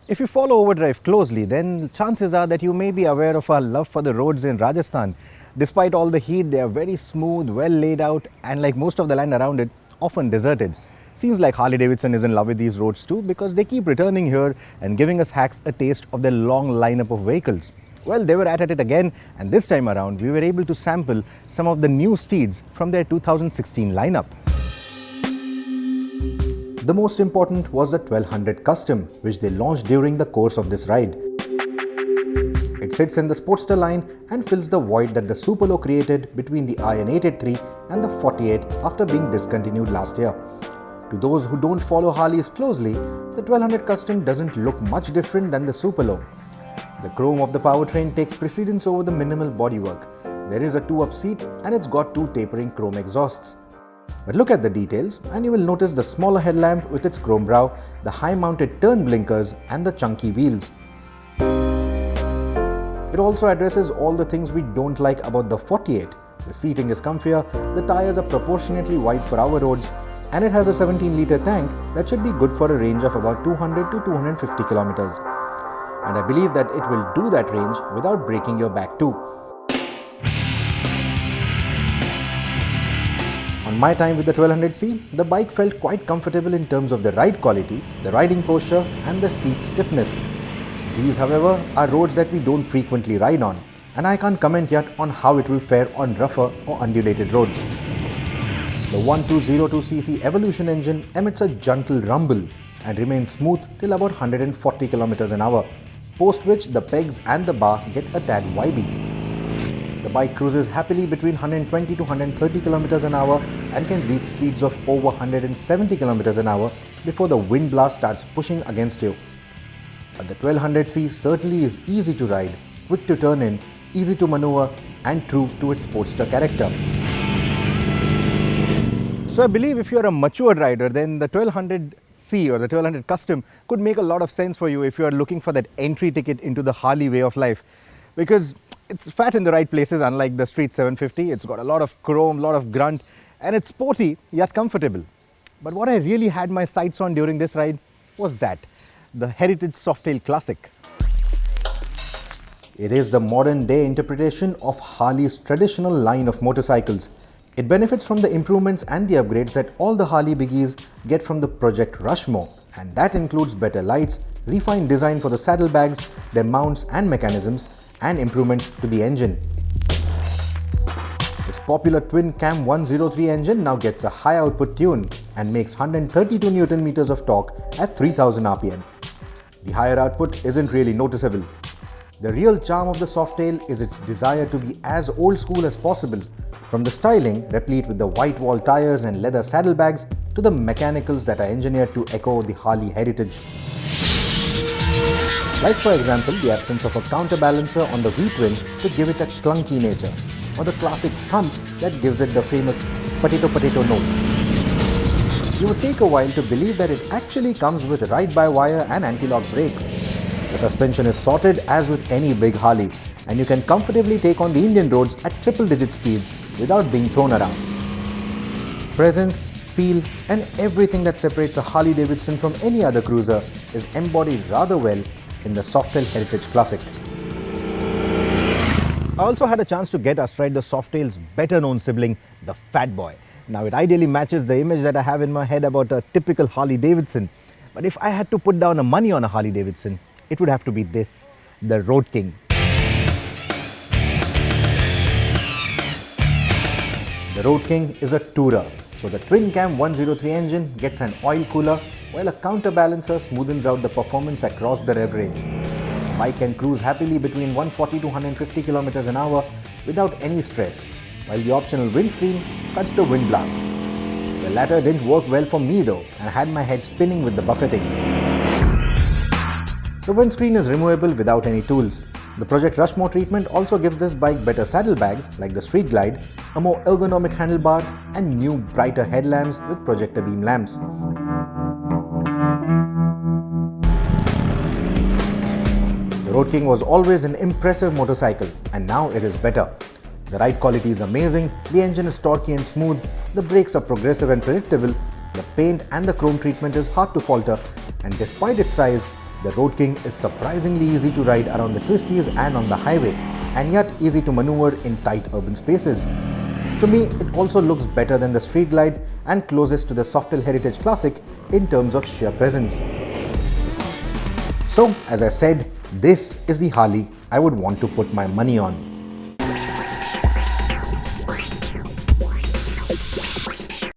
If you follow Overdrive closely, then chances are that you may be aware of our love for the roads in Rajasthan. Despite all the heat, they are very smooth, well laid out, and like most of the land around it, often deserted. Seems like Harley Davidson is in love with these roads too, because they keep returning here and giving us hacks a taste of their long lineup of vehicles. Well, they were at it again, and this time around, we were able to sample some of the new steeds from their 2016 lineup. The most important was the 1200 Custom, which they launched during the course of this ride. It sits in the Sportster line and fills the void that the Superlo created between the Ion 883 and the 48 after being discontinued last year. To those who don't follow Harleys closely, the 1200 Custom doesn't look much different than the Superlo. The chrome of the powertrain takes precedence over the minimal bodywork. There is a 2-up seat and it's got 2 tapering chrome exhausts. But look at the details and you will notice the smaller headlamp with its chrome brow, the high-mounted turn blinkers and the chunky wheels. It also addresses all the things we don't like about the 48. The seating is comfier, the tires are proportionately wide for our roads, and it has a 17-litre tank that should be good for a range of about 200 to 250 kilometers. And I believe that it will do that range without breaking your back too. On my time with the 1200C, the bike felt quite comfortable in terms of the ride quality, the riding posture and the seat stiffness. These, however, are roads that we don't frequently ride on, and I can't comment yet on how it will fare on rougher or undulated roads. The 1202cc Evolution engine emits a gentle rumble and remains smooth till about 140 km an hour, post which the pegs and the bar get a tad vibey. The bike cruises happily between 120 to 130 km an hour and can reach speeds of over 170 km an hour before the wind blast starts pushing against you. But the 1200C certainly is easy to ride, quick to turn in, easy to maneuver and true to its Sportster character. So I believe if you're a matured rider, then the 1200C or the 1200 Custom could make a lot of sense for you if you are looking for that entry ticket into the Harley way of life, because it's fat in the right places. Unlike the Street 750, it's got a lot of chrome, lot of grunt, and it's sporty yet comfortable. But what I really had my sights on during this ride was the Heritage Softail Classic. It is the modern day interpretation of Harley's traditional line of motorcycles. It benefits from the improvements and the upgrades that all the Harley biggies get from the Project Rushmore, and that includes better lights, refined design for the saddlebags, their mounts and mechanisms, and improvements to the engine. Its popular twin cam 103 engine now gets a high output tune and makes 132 Nm of torque at 3000 rpm. The higher output isn't really noticeable. The real charm of the Softail is its desire to be as old school as possible, from the styling replete with the white wall tires and leather saddlebags to the mechanicals that are engineered to echo the Harley heritage. Like for example, the absence of a counterbalancer on the V-twin to give it a clunky nature, or the classic thump that gives it the famous potato note. You would take a while to believe that it actually comes with ride-by-wire and anti-lock brakes. The suspension is sorted as with any big Harley, and you can comfortably take on the Indian roads at triple-digit speeds without being thrown around. Presence, feel, and everything that separates a Harley Davidson from any other cruiser is embodied rather well in the Softail Heritage Classic. I also had a chance to get astride the Softail's better-known sibling, the Fat Boy. Now, it ideally matches the image that I have in my head about a typical Harley Davidson. But if I had to put down a money on a Harley Davidson, it would have to be this, the Road King. The Road King is a tourer, so the twin cam 103 engine gets an oil cooler while a counterbalancer smoothens out the performance across the rev range. The bike can cruise happily between 140 to 150 km an hour without any stress, while the optional windscreen cuts the wind blast. The latter didn't work well for me though, and had my head spinning with the buffeting. The windscreen is removable without any tools. The Project Rushmore treatment also gives this bike better saddlebags like the Street Glide, a more ergonomic handlebar, and new brighter headlamps with projector beam lamps. The Road King was always an impressive motorcycle, and now it is better. The ride quality is amazing, the engine is torquey and smooth, the brakes are progressive and predictable, the paint and the chrome treatment is hard to falter, and despite its size, The Road King is surprisingly easy to ride around the twisties and on the highway, and yet easy to maneuver in tight urban spaces. To me, it also looks better than the Street Glide and closest to the Softail Heritage Classic in terms of sheer presence. So, as I said, this is the Harley I would want to put my money on.